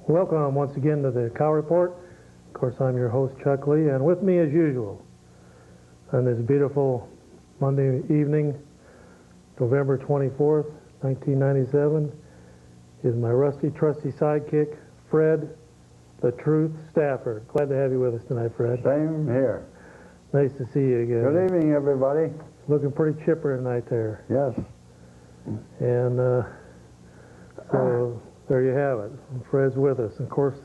Welcome once again to the Cow Report. Of course, I'm your host, Chuck Lee, and with me as usual on this beautiful Monday evening, November 24th, 1997, is my rusty, trusty sidekick, Fred the Truth Stafford. Glad to have you with us tonight, Fred. Same here. Nice to see you again. Good evening, everybody. Looking pretty chipper tonight there. Yes. And so there you have it. Fred's with us. Of course,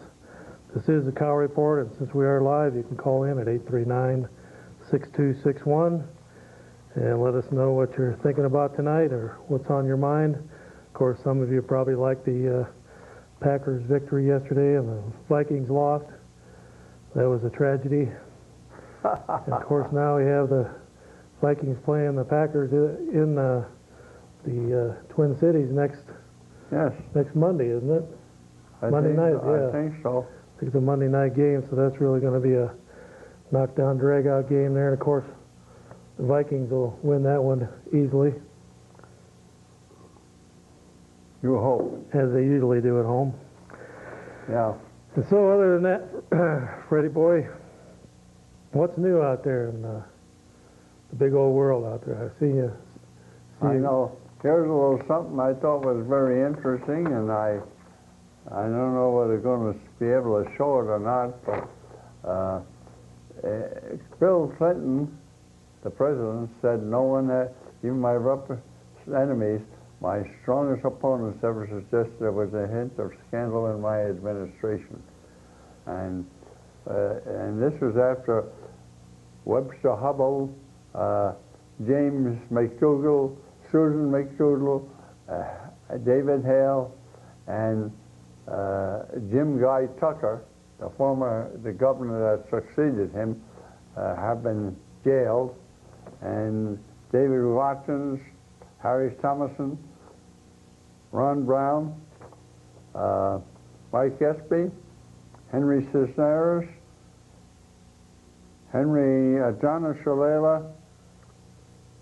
this is the Cow Report, and since we are live, you can call in at 839-6261 and let us know what you're thinking about tonight or what's on your mind. Of course, some of you probably like the Packers' victory yesterday and the Vikings lost. That was a tragedy. And of course, now we have the Vikings playing the Packers in the Twin Cities next Monday, isn't it? Monday night, yeah. I think so. I think it's a Monday night game, so that's really going to be a knockdown, drag-out game there. And of course, the Vikings will win that one easily. You hope. As they usually do at home. Yeah. And so other than that, Freddie boy, what's new out there in the big old world out there? I see you. I know. Here's a little something I thought was very interesting, and I don't know whether they're going to be able to show it or not, but Bill Clinton, the president, said no one, even my roughest enemies, my strongest opponents, ever suggested there was a hint of scandal in my administration. And this was after Webster Hubbell, James McDougal, Susan McDougal, David Hale, and Jim Guy Tucker, the governor that succeeded him, have been jailed, and David Watkins, Harry Thomason, Ron Brown, Mike Espy, Henry Cisneros, Donna Shalala,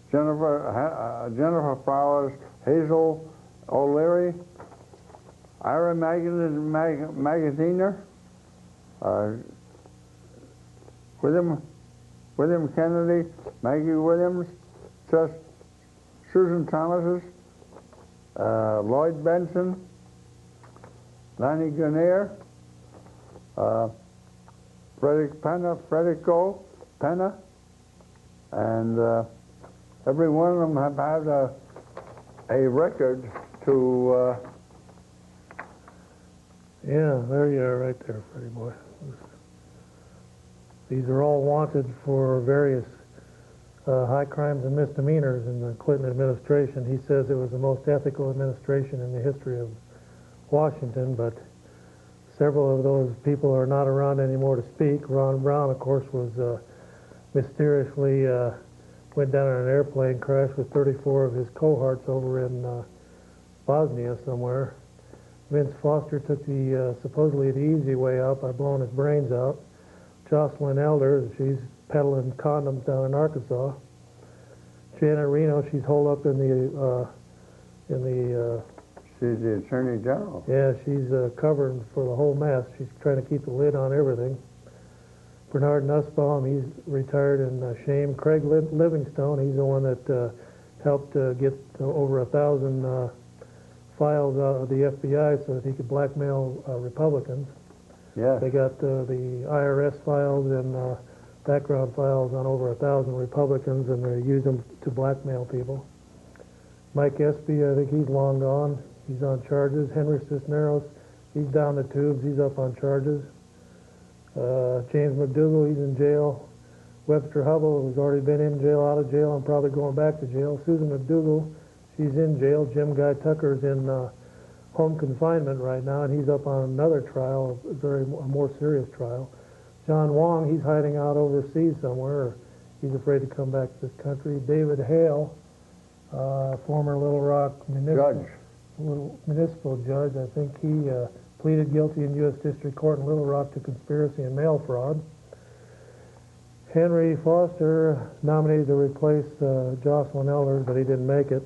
Jennifer Flowers, Hazel O'Leary, Ira Magaziner, William Kennedy, Maggie Williams, Susan Thomas, Lloyd Benson, Lanny Guinier, Frederick Penna, and every one of them have had a record to... Yeah, there you are right there, Freddie boy. These are all wanted for various high crimes and misdemeanors in the Clinton administration. He says it was the most ethical administration in the history of Washington, but several of those people are not around anymore to speak. Ron Brown, of course, was mysteriously went down on an airplane crash with 34 of his cohorts over in Bosnia somewhere. Vince Foster took the supposedly the easy way out by blowing his brains out. Jocelyn Elder, she's peddling condoms down in Arkansas. Janet Reno, she's holed up in the She's the Attorney General. Yeah, she's covering for the whole mess. She's trying to keep the lid on everything. Bernard Nussbaum, he's retired in shame. Craig Livingstone, he's the one that helped get over 1,000 files out of the FBI so that he could blackmail Republicans. Yes. They got the IRS files and background files on over 1,000 Republicans, and they use them to blackmail people. Mike Espy, I think he's long gone. He's on charges. Henry Cisneros, he's down the tubes. He's up on charges. James McDougal, he's in jail. Webster Hubbell, who's already been in jail, out of jail, and probably going back to jail. Susan McDougal, she's in jail. Jim Guy Tucker's in home confinement right now, and he's up on another trial, a more serious trial. John Wong, he's hiding out overseas somewhere. Or he's afraid to come back to this country. David Hale, former Little Rock municipal judge, I think he pleaded guilty in U.S. District Court in Little Rock to conspiracy and mail fraud. Henry Foster, nominated to replace Jocelyn Elder, but he didn't make it.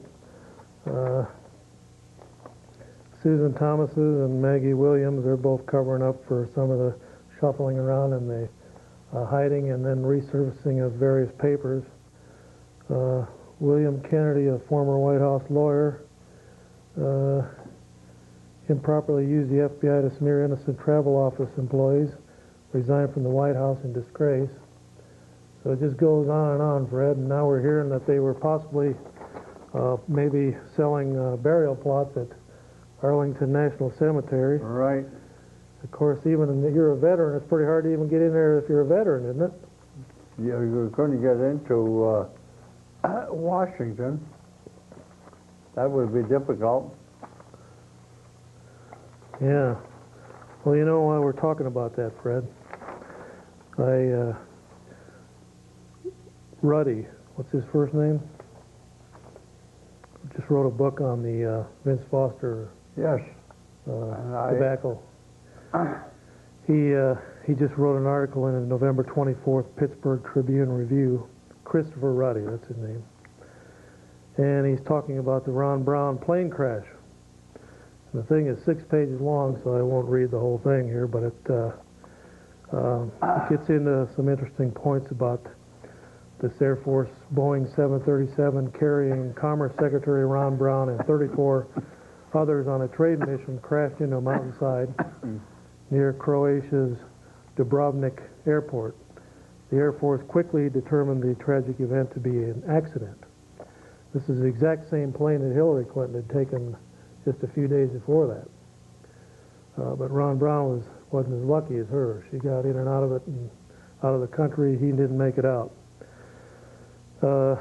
Susan Thomases and Maggie Williams, they're both covering up for some of the shuffling around and the hiding and then resurfacing of various papers. William Kennedy, a former White House lawyer, improperly used the FBI to smear innocent travel office employees, resigned from the White House in disgrace. So it just goes on and on, Fred, and now we're hearing that they were possibly maybe selling burial plots at Arlington National Cemetery. Right. Of course, even if you're a veteran, it's pretty hard to even get in there if you're a veteran, isn't it? You couldn't get into Washington. That would be difficult. Yeah. Well, you know why we're talking about that, Fred? Ruddy, what's his first name? Just wrote a book on the Vince Foster Yes. debacle. He just wrote an article in a November 24th Pittsburgh Tribune Review. Christopher Ruddy, that's his name. And he's talking about the Ron Brown plane crash. And the thing is 6 pages long, so I won't read the whole thing here, but it gets into some interesting points about this Air Force Boeing 737 carrying Commerce Secretary Ron Brown and 34 others on a trade mission crashed into a mountainside near Croatia's Dubrovnik airport. The Air Force quickly determined the tragic event to be an accident. This is the exact same plane that Hillary Clinton had taken just a few days before that. But Ron Brown wasn't as lucky as her. She got in and out of it and out of the country. He didn't make it out. But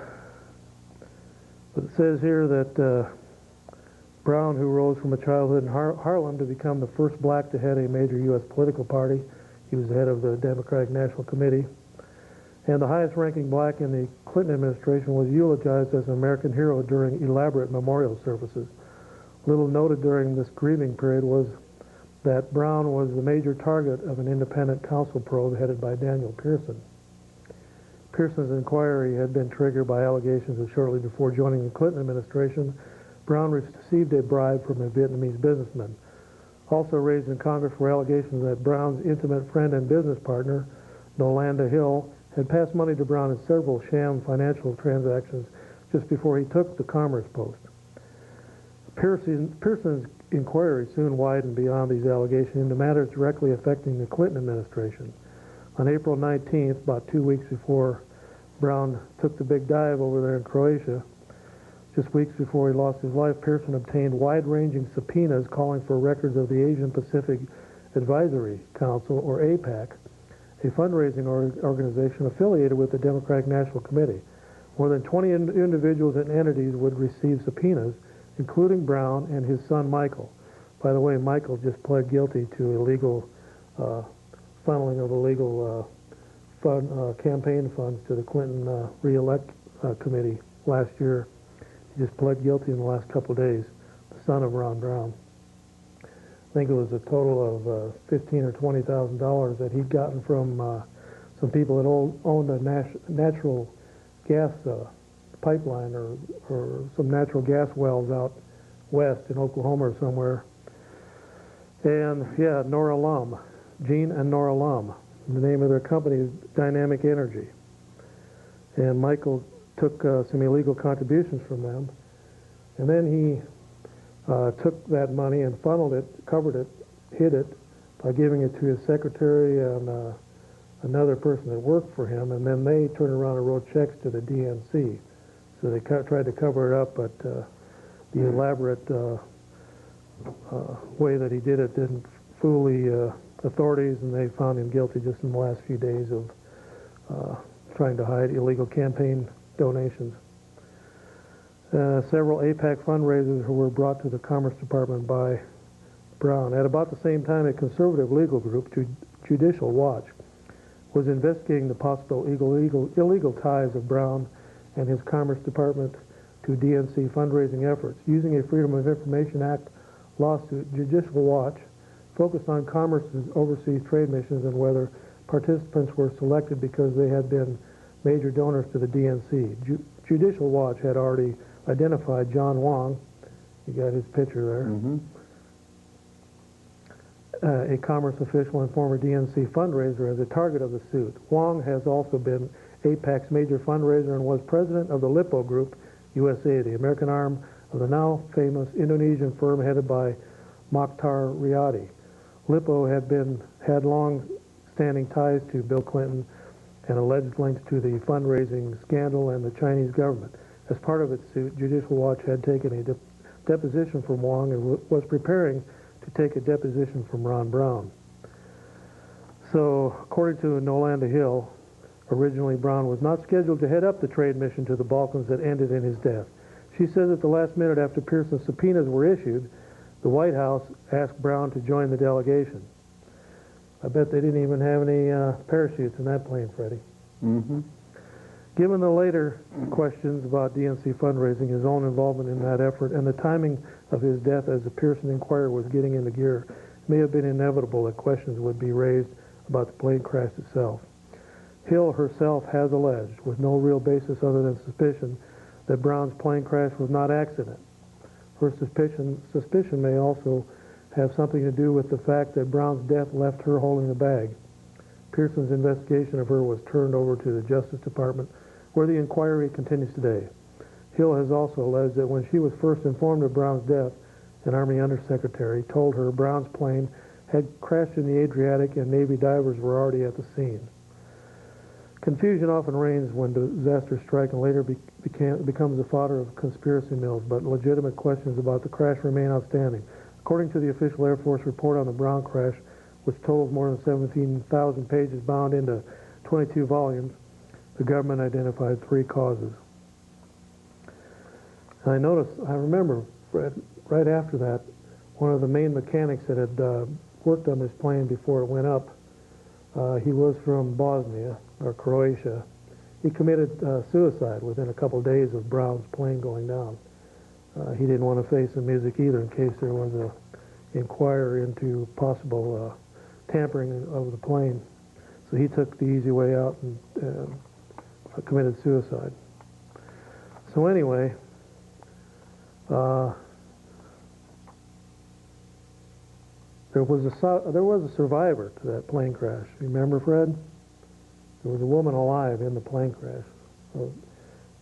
it says here that Brown, who rose from a childhood in Harlem to become the first black to head a major U.S. political party, he was the head of the Democratic National Committee, and the highest-ranking black in the Clinton administration, was eulogized as an American hero during elaborate memorial services. Little noted during this grieving period was that Brown was the major target of an independent counsel probe headed by Daniel Pearson. Pearson's inquiry had been triggered by allegations that shortly before joining the Clinton administration, Brown received a bribe from a Vietnamese businessman. Also raised in Congress were allegations that Brown's intimate friend and business partner, Nolanda Hill, had passed money to Brown in several sham financial transactions just before he took the Commerce post. Pearson's inquiry soon widened beyond these allegations into matters directly affecting the Clinton administration. On April 19th, about 2 weeks before Brown took the big dive over there in Croatia, just weeks before he lost his life, Pearson obtained wide-ranging subpoenas calling for records of the Asian Pacific Advisory Council, or APAC, a fundraising organization affiliated with the Democratic National Committee. More than 20 individuals and entities would receive subpoenas, including Brown and his son Michael. By the way, Michael just pled guilty to illegal funneling of illegal campaign funds to the Clinton re-elect committee last year. He just pled guilty in the last couple of days, the son of Ron Brown. I think it was a total of $15,000 or $20,000 that he'd gotten from some people that owned a natural gas pipeline or some natural gas wells out west in Oklahoma or somewhere. And yeah, Nora Lum, Gene and Nora Lum. The name of their company is Dynamic Energy. And Michael took some illegal contributions from them, and then he took that money and funneled it, covered it, hid it by giving it to his secretary and another person that worked for him, and then they turned around and wrote checks to the DNC. So they tried to cover it up, but the elaborate way that he did it didn't fool the authorities, and they found him guilty just in the last few days of trying to hide illegal campaign donations. Several APAC fundraisers were brought to the Commerce Department by Brown. At about the same time, a conservative legal group, Judicial Watch, was investigating the possible illegal ties of Brown and his Commerce Department to DNC fundraising efforts. Using a Freedom of Information Act lawsuit, Judicial Watch focused on Commerce's overseas trade missions and whether participants were selected because they had been major donors to the DNC. Judicial Watch had already identified John Wong, you got his picture there, a commerce official and former DNC fundraiser, as a target of the suit. Wong has also been AIPAC's major fundraiser and was president of the Lippo Group USA, the American arm of the now famous Indonesian firm headed by Mokhtar Riyadi. Lippo had long-standing ties to Bill Clinton and alleged links to the fundraising scandal and the Chinese government. As part of its suit, Judicial Watch had taken a deposition from Wong and was preparing to take a deposition from Ron Brown. So, according to Nolanda Hill, originally Brown was not scheduled to head up the trade mission to the Balkans that ended in his death. She says at the last minute after Pearson's subpoenas were issued, the White House asked Brown to join the delegation. I bet they didn't even have any parachutes in that plane, Freddie. Mm-hmm. Given the later questions about DNC fundraising, his own involvement in that effort, and the timing of his death as the Pearson inquiry was getting into gear, it may have been inevitable that questions would be raised about the plane crash itself. Hill herself has alleged, with no real basis other than suspicion, that Brown's plane crash was not accident. Her suspicion may also have something to do with the fact that Brown's death left her holding the bag. Pearson's investigation of her was turned over to the Justice Department, where the inquiry continues today. Hill has also alleged that when she was first informed of Brown's death, an Army Undersecretary told her Brown's plane had crashed in the Adriatic and Navy divers were already at the scene. Confusion often reigns when disasters strike and later becomes the fodder of conspiracy mills, but legitimate questions about the crash remain outstanding. According to the official Air Force report on the Brown crash, which totals more than 17,000 pages bound into 22 volumes, the government identified 3 causes. And I remember, Fred, right after that, one of the main mechanics that had worked on this plane before it went up, he was from Bosnia, or Croatia. He committed suicide within a couple days of Brown's plane going down. He didn't want to face the music either in case there was an inquiry into possible tampering of the plane. So he took the easy way out and committed suicide. So anyway, there was a survivor to that plane crash. Remember, Fred? There was a woman alive in the plane crash.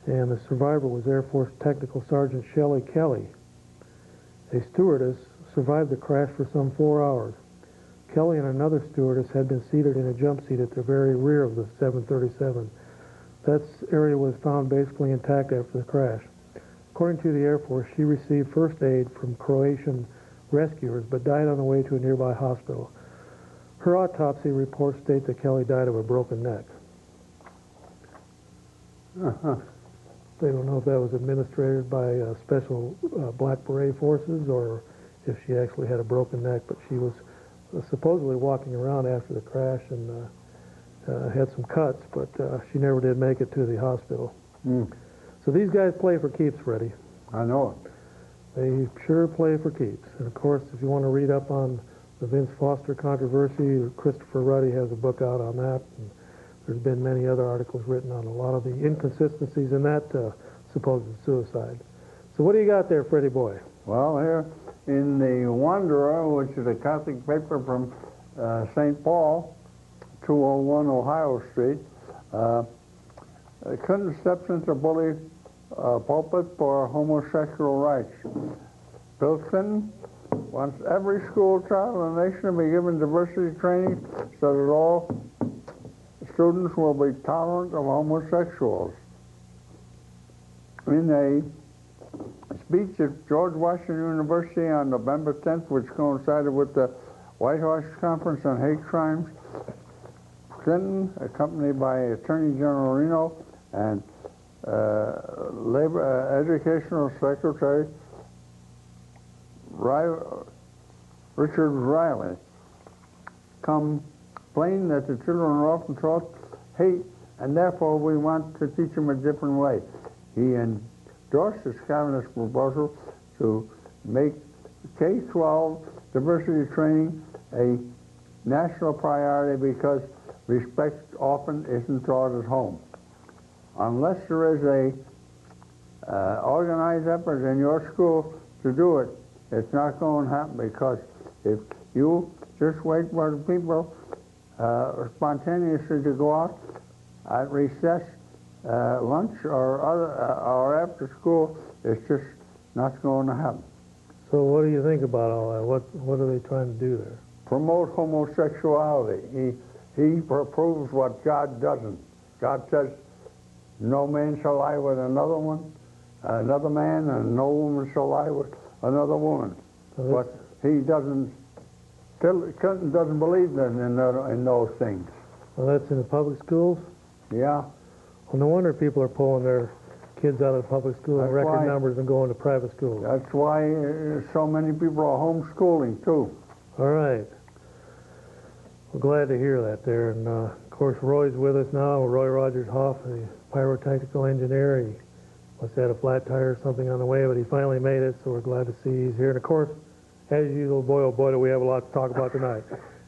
And the survivor was Air Force Technical Sergeant Shelley Kelly. A stewardess survived the crash for some 4 hours. Kelly and another stewardess had been seated in a jump seat at the very rear of the 737. That area was found basically intact after the crash. According to the Air Force, she received first aid from Croatian rescuers but died on the way to a nearby hospital. Her autopsy reports state that Kelly died of a broken neck. Uh-huh. They don't know if that was administered by special Black Beret forces or if she actually had a broken neck, but she was supposedly walking around after the crash and had some cuts, but she never did make it to the hospital. Mm. So these guys play for keeps, Freddie. I know it. They sure play for keeps. And of course, if you want to read up on the Vince Foster controversy, Christopher Ruddy has a book out on that. And there's been many other articles written on a lot of the inconsistencies in that supposed suicide. So what do you got there, Freddie boy? Well, here in the Wanderer, which is a Catholic paper from St. Paul, 201 Ohio Street, Clinton steps into bully pulpit for homosexual rights. Bill Clinton wants every school child in the nation to be given diversity training so that all students will be tolerant of homosexuals. In a speech at George Washington University on November 10th, which coincided with the White House Conference on Hate Crimes, Clinton, accompanied by Attorney General Reno and Educational Secretary Richard Riley, complained that the children are often taught hate, and therefore we want to teach them a different way. He endorsed his cabinet's proposal to make K-12 diversity training a national priority because respect often isn't taught at home. Unless there is a organized effort in your school to do it, it's not going to happen, because if you just wait for the people spontaneously to go out at recess, lunch, or after school. It's just not going to happen. So what do you think about all that? What are they trying to do there? Promote homosexuality. He proves what God doesn't. God says, no man shall lie with another man, and no woman shall lie with another woman. So But he doesn't. Clinton doesn't believe in those things. well, that's in the public schools? Yeah. Well, no wonder people are pulling their kids out of the public school in That's record why- numbers and going to private schools. That's why so many people are homeschooling too. All right. We're glad to hear that there. And, of course, Roy's with us now, Roy Rogers Hoff, the pyrotechnical engineer. He must have had a flat tire or something on the way, but he finally made it, so we're glad to see he's here. And, of course, as usual, boy, oh boy, do we have a lot to talk about tonight.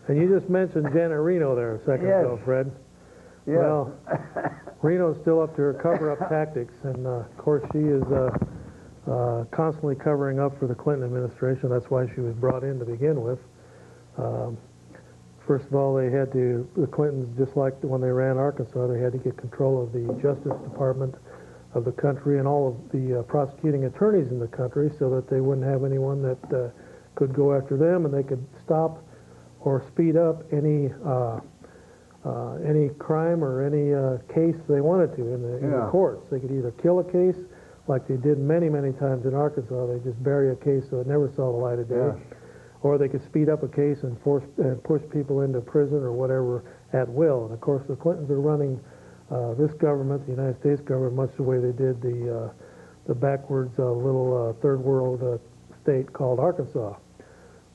And you just mentioned Janet Reno there a second Yes. ago, Fred. Yes. Well, Reno's still up to her cover-up tactics, and, of course, she is constantly covering up for the Clinton administration. That's why she was brought in to begin with. First of all, the Clintons, just like when they ran Arkansas, they had to get control of the Justice Department of the country and all of the prosecuting attorneys in the country so that they wouldn't have anyone that could go after them, and they could stop or speed up any crime or any case they wanted to in the Yeah. courts. They could either kill a case, like they did many, many times in Arkansas. They just bury a case so it never saw the light of day. Yes. Or they could speed up a case and push people into prison or whatever at will. And of course, the Clintons are running this government, the United States government, much the way they did the backwards little third world state called Arkansas,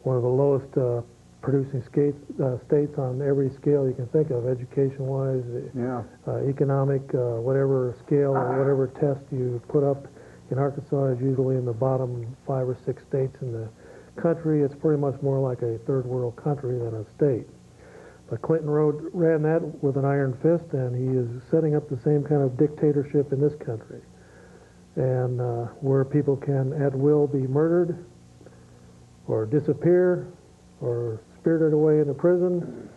one of the lowest producing states on every scale you can think of, education-wise, Yeah. economic, whatever scale or whatever test you put up in Arkansas is usually in the bottom 5 or 6 states in the country. It's pretty much more like a third world country than a state. But Clinton ran that with an iron fist, and he is setting up the same kind of dictatorship in this country. And where people can at will be murdered or disappear or spirited away into prison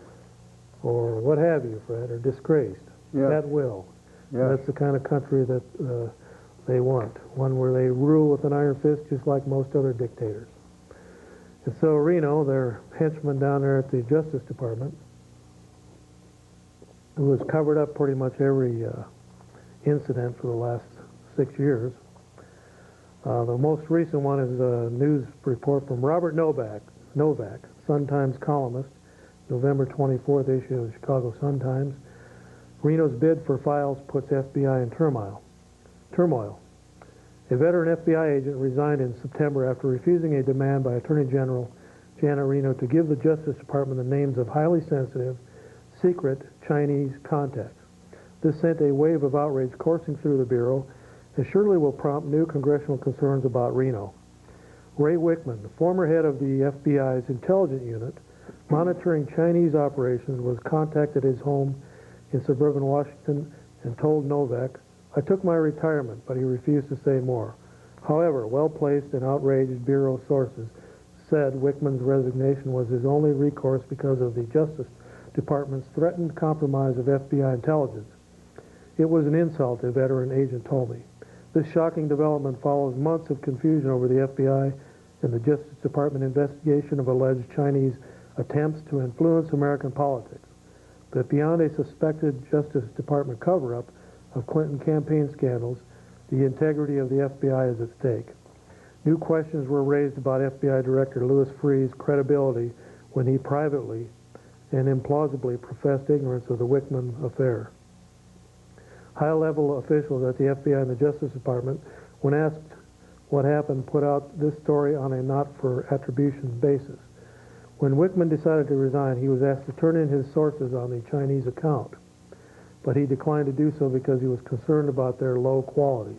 or what have you, Fred, or disgraced Yes. at will. Yes. That's the kind of country that they want, one where they rule with an iron fist just like most other dictators. And so Reno, their henchman down there at the Justice Department, who has covered up pretty much every incident for the last 6 years. The most recent one is a news report from Robert Novak, Sun-Times columnist, November 24th issue of the Chicago Sun-Times. Reno's bid for files puts FBI in turmoil. A veteran FBI agent resigned in September after refusing a demand by Attorney General Janet Reno to give the Justice Department the names of highly sensitive, secret Chinese contacts. This sent a wave of outrage coursing through the Bureau and surely will prompt new congressional concerns about Reno. Ray Wickman, the former head of the FBI's intelligence unit monitoring Chinese operations, was contacted at his home in suburban Washington and told Novak, "I took my retirement," but he refused to say more. However, well-placed and outraged Bureau sources said Wickman's resignation was his only recourse because of the Justice Department's threatened compromise of FBI intelligence. "It was an insult," a veteran agent told me. This shocking development follows months of confusion over the FBI and the Justice Department investigation of alleged Chinese attempts to influence American politics. But beyond a suspected Justice Department cover-up of Clinton campaign scandals, the integrity of the FBI is at stake. New questions were raised about FBI Director Louis Freeh's credibility when he privately and implausibly professed ignorance of the Wickman affair. High-level officials at the FBI and the Justice Department, when asked what happened, put out this story on a not-for-attribution basis. When Wickman decided to resign, he was asked to turn in his sources on the Chinese account, but he declined to do so because he was concerned about their low quality.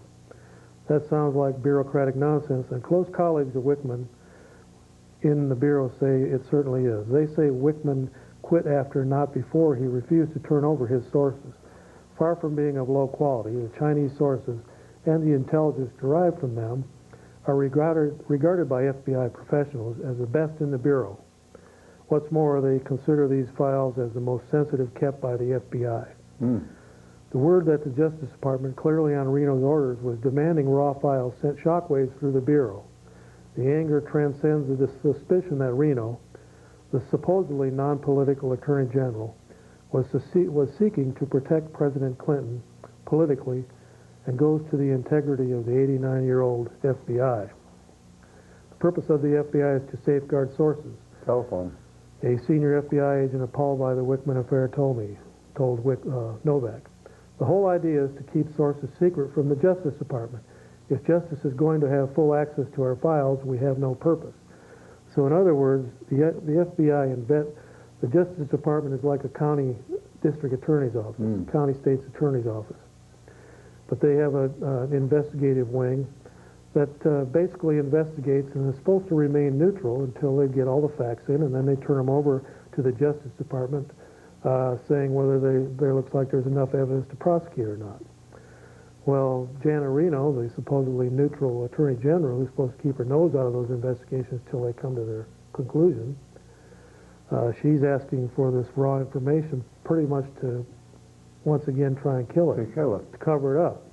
That sounds like bureaucratic nonsense, and close colleagues of Wickman in the Bureau say it certainly is. They say Wickman quit after, not before, he refused to turn over his sources. Far from being of low quality, the Chinese sources and the intelligence derived from them are regarded by FBI professionals as the best in the Bureau. What's more, they consider these files as the most sensitive kept by the FBI. The word that the Justice Department, clearly on Reno's orders, was demanding raw files sent shockwaves through the Bureau. The anger transcends the suspicion that Reno, the supposedly non-political Attorney General, was seeking to protect President Clinton politically and goes to the integrity of the 89-year-old FBI. The purpose of the FBI is to safeguard sources. Telephone. A senior FBI agent appalled by the Wickman affair told Novak. The whole idea is to keep sources secret from the Justice Department. If Justice is going to have full access to our files, we have no purpose. So in other words, the FBI the Justice Department is like a county district attorney's office, county state's attorney's office. But they have an investigative wing that basically investigates and is supposed to remain neutral until they get all the facts in, and then they turn them over to the Justice Department, saying whether there looks like there's enough evidence to prosecute or not. Well, Janet Reno, the supposedly neutral Attorney General, who's supposed to keep her nose out of those investigations till they come to their conclusion, she's asking for this raw information pretty much to once again try and kill it. To kill it. To cover it up.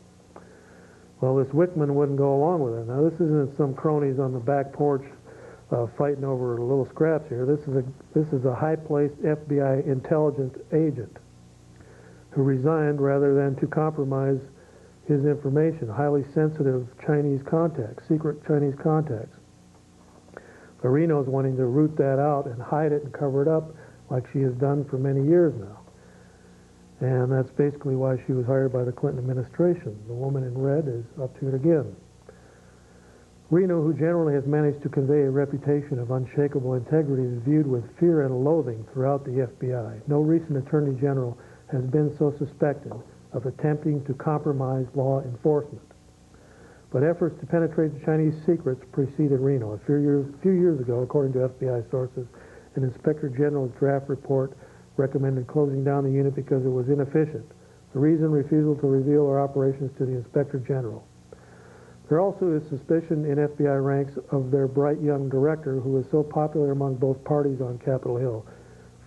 Well, this Wickman wouldn't go along with it. Now, this isn't some cronies on the back porch fighting over little scraps here. This is a high-placed FBI intelligence agent who resigned rather than to compromise his information, highly sensitive Chinese contacts, secret Chinese contacts. But Reno's wanting to root that out and hide it and cover it up like she has done for many years now. And that's basically why she was hired by the Clinton administration. The woman in red is up to it again. Reno, who generally has managed to convey a reputation of unshakable integrity, is viewed with fear and loathing throughout the FBI. No recent Attorney General has been so suspected of attempting to compromise law enforcement. But efforts to penetrate the Chinese secrets preceded Reno. A few years ago, according to FBI sources, an Inspector General's draft report recommended closing down the unit because it was inefficient. The reason, refusal to reveal our operations to the Inspector General. There also is suspicion in FBI ranks of their bright young director, who is so popular among both parties on Capitol Hill.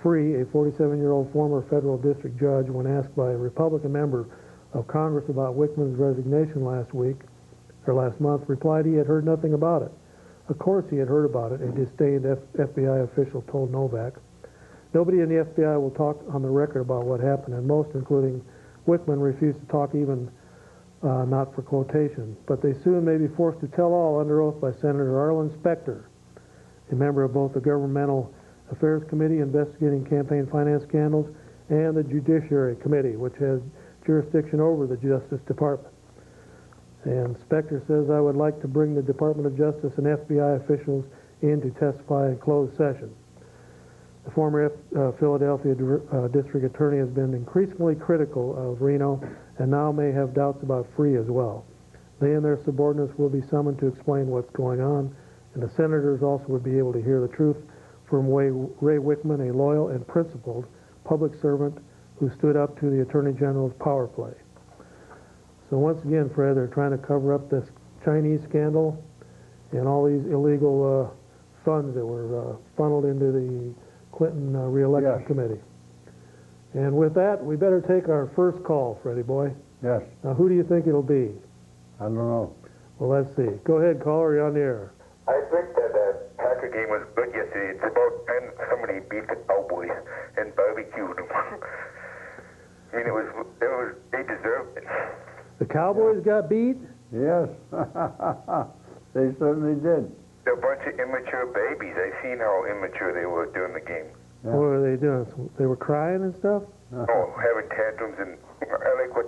Free, a 47-year-old former federal district judge, when asked by a Republican member of Congress about Wickman's resignation last month, replied he had heard nothing about it. Of course he had heard about it, a disdained FBI official told Novak. Nobody in the FBI will talk on the record about what happened, and most, including Wickman, refuse to talk even not for quotation. But they soon may be forced to tell all under oath by Senator Arlen Specter, a member of both the Governmental Affairs Committee investigating campaign finance scandals and the Judiciary Committee, which has jurisdiction over the Justice Department. And Specter says, I would like to bring the Department of Justice and FBI officials in to testify in closed session. The former Philadelphia District Attorney has been increasingly critical of Reno and now may have doubts about Free as well. They and their subordinates will be summoned to explain what's going on, and the senators also would be able to hear the truth from Ray Wickman, a loyal and principled public servant who stood up to the Attorney General's power play. So once again, Fred, they're trying to cover up this Chinese scandal and all these illegal funds that were funneled into the Clinton re-election committee. And with that, we better take our first call, Freddie boy. Yes. Now, who do you think it'll be? I don't know. Well, let's see. Go ahead, caller. You're on the air. I think that Packer game was good yesterday. It's about time somebody beat the Cowboys and barbecued them. I mean, they deserved it. The Cowboys got beat? Yes. They certainly did. They're a bunch of immature babies. I seen how immature they were during the game. Yeah. What were they doing? They were crying and stuff? Oh, having tantrums, and I like what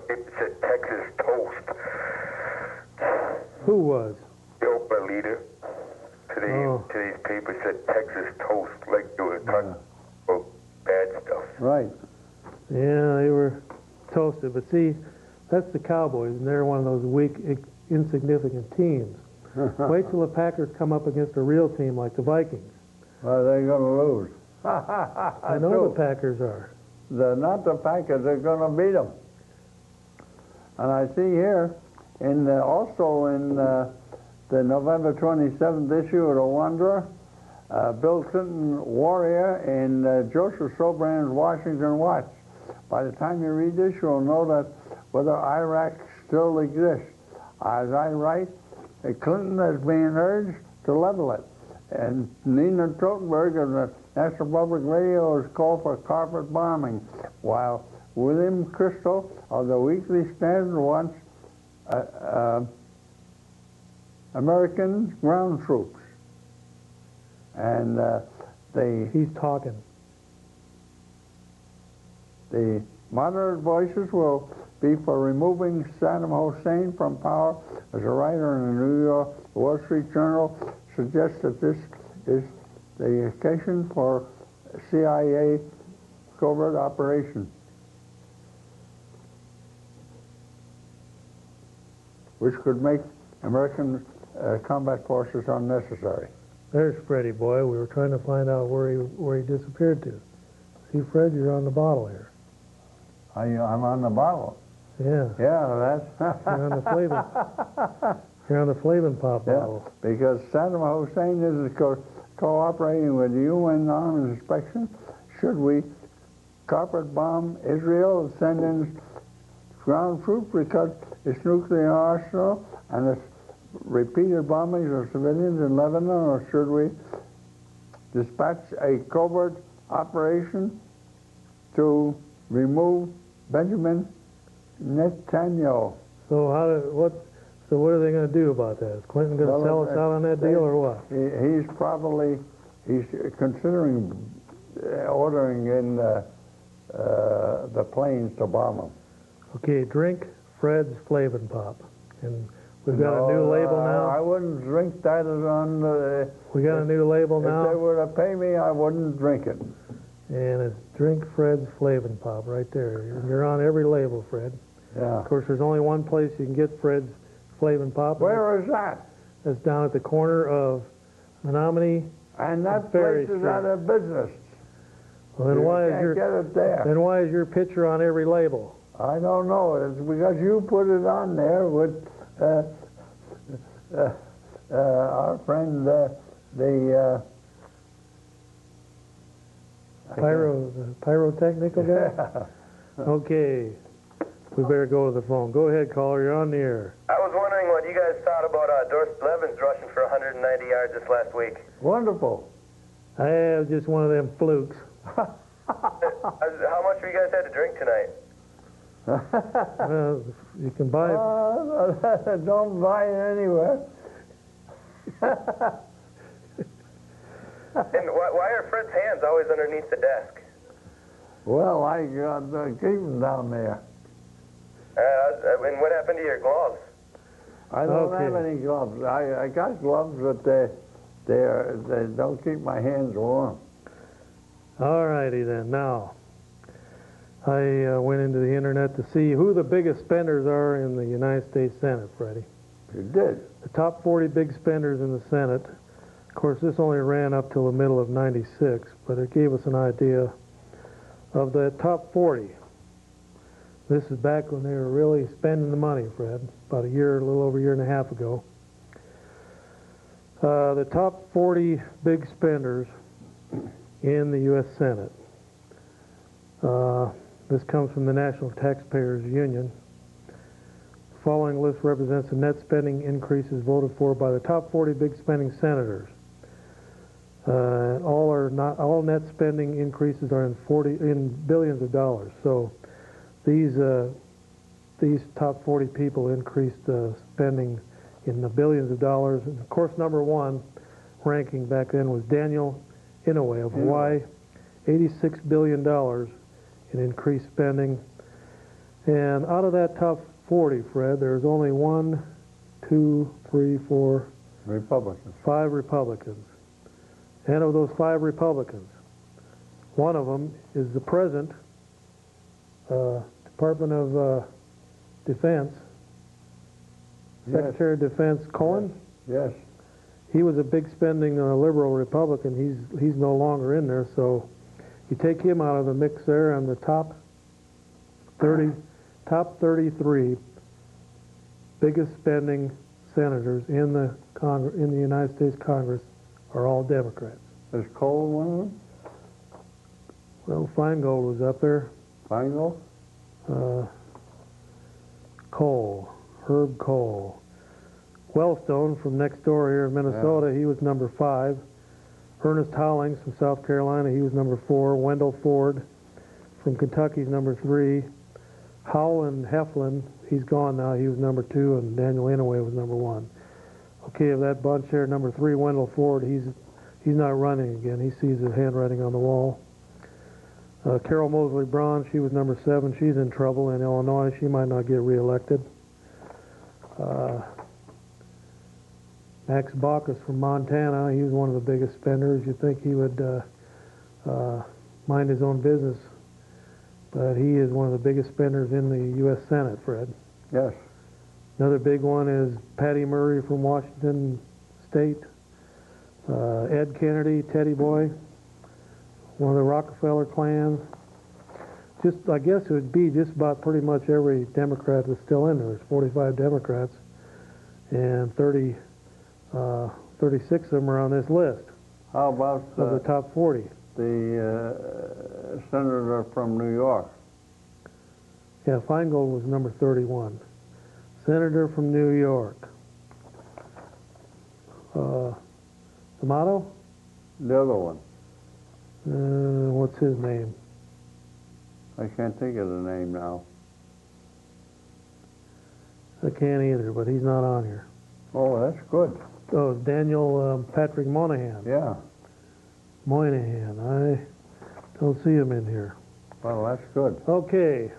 it said Texas toast. Who was? The Oprah leader. Today's paper said Texas toast, like they were talking about bad stuff. Right. Yeah, they were toasted. But see, that's the Cowboys, and they're one of those weak, insignificant teams. Wait till the Packers come up against a real team like the Vikings. Well, they're going to lose. I know the Packers are. They're not the Packers. They're going to beat them. And I see here, also in the November 27th issue of The Wanderer, Bill Clinton Warrior in Joseph Sobrand's Washington Watch. By the time you read this, you'll know that whether Iraq still exists. As I write, Clinton is being urged to level it. And Nina Totenberg of the National Public Radio has called for carpet bombing, while William Crystal of the Weekly Standard wants American ground troops. And He's talking. the moderate voices will be for removing Saddam Hussein from power. As a writer in the New York Wall Street Journal suggests that this is the occasion for CIA covert operation, which could make American combat forces unnecessary. There's Freddie boy. We were trying to find out where he disappeared to. See, Fred, you're on the bottle here. I'm on the bottle. Yeah. Yeah, that's... You're on the Flavin. You're on the Flavin Pop Yeah, bottle. because Saddam Hussein is cooperating with the UN Arms Inspection. Should we carpet bomb Israel and send in ground troops because its nuclear arsenal and its repeated bombings of civilians in Lebanon, or should we dispatch a covert operation to remove Benjamin Netanyahu? So what are they going to do about that? Is Clinton going to Well, sell us out on that deal or what? He's considering ordering in the planes to bomb them. Okay, drink Fred's Flavin Pop. And we've got a new label I now. wouldn't drink that as on the... We got a new label If they now. were to pay me, I wouldn't drink it. And it's Drink Fred's Flavin Pop right there. You're on every label, Fred. Yeah. Of course, there's only one place you can get Fred's Flavin Pop. Where is that? That's down at the corner of Menominee. And that Ferry place is Street. out of business. Well, then You why is can't your get it there. then why is your picture on every label? I don't know. It's because you put it on there with our friend, the Pyrotechnical guy? Okay. We better go to the phone. Go ahead, caller. You're on the air. I was wondering what you guys thought about Doris Blevins rushing for 190 yards this last week. Wonderful. I have just one of them flukes. How much have you guys had to drink tonight? Well, you can buy it. Don't buy it anywhere. And why are Fred's hands always underneath the desk? Well, I keep them down there. And what happened to your gloves? I don't Okay. have any gloves. I got gloves, but they don't keep my hands warm. All righty then. Now, I went into the internet to see who the biggest spenders are in the United States Senate, Freddie. You did. The top 40 big spenders in the Senate. Of course, this only ran up till the middle of '96, but it gave us an idea of the top 40. This is back when they were really spending the money, Fred, about a little over a year and a half ago. The top 40 big spenders in the U.S. Senate. This comes from the National Taxpayers Union. The following list represents the net spending increases voted for by the top 40 big spending senators. All net spending increases are in billions of dollars. So these top 40 people increased spending in the billions of dollars. And of course, number one ranking back then was Daniel Inouye of Hawaii, $86 billion in increased spending. And out of that top 40, Fred, there's only Republicans. 5 Republicans. And of those 5 Republicans, one of them is the present Department of Defense, Yes. Secretary of Defense Cohen. Yes. He was a big spending liberal Republican. He's no longer in there, so you take him out of the mix there, and the top 33 biggest spending senators in the United States Congress are all Democrats. Is Cole one of them? Well, Feingold was up there. Feingold? Cole, Herb Cole. Wellstone from next door here in Minnesota, he was number 5. Ernest Hollings from South Carolina, he was number 4. Wendell Ford from Kentucky's number 3. Howland Heflin, he's gone now, he was number 2, and Daniel Inouye was number 1. Okay, of that bunch there, number 3, Wendell Ford, he's not running again. He sees the handwriting on the wall. Carol Mosley Braun, she was number 7. She's in trouble in Illinois. She might not get reelected. Max Baucus from Montana, he was one of the biggest spenders. You'd think he would mind his own business, but he is one of the biggest spenders in the U.S. Senate, Fred. Yes. Another big one is Patty Murray from Washington State. Ed Kennedy, Teddy Boy, one of the Rockefeller clan. Just, I guess it would be just about pretty much every Democrat that's still in there. There's 45 Democrats, and 36 of them are on this list How about of the top 40. the senator from New York? Yeah, Feingold was number 31. Senator from New York. D'Amato? The other one. What's his name? I can't think of the name now. I can't either, but he's not on here. Oh, that's good. Oh, Daniel Patrick Moynihan. Yeah. Moynihan. I don't see him in here. Well, that's good. Okay.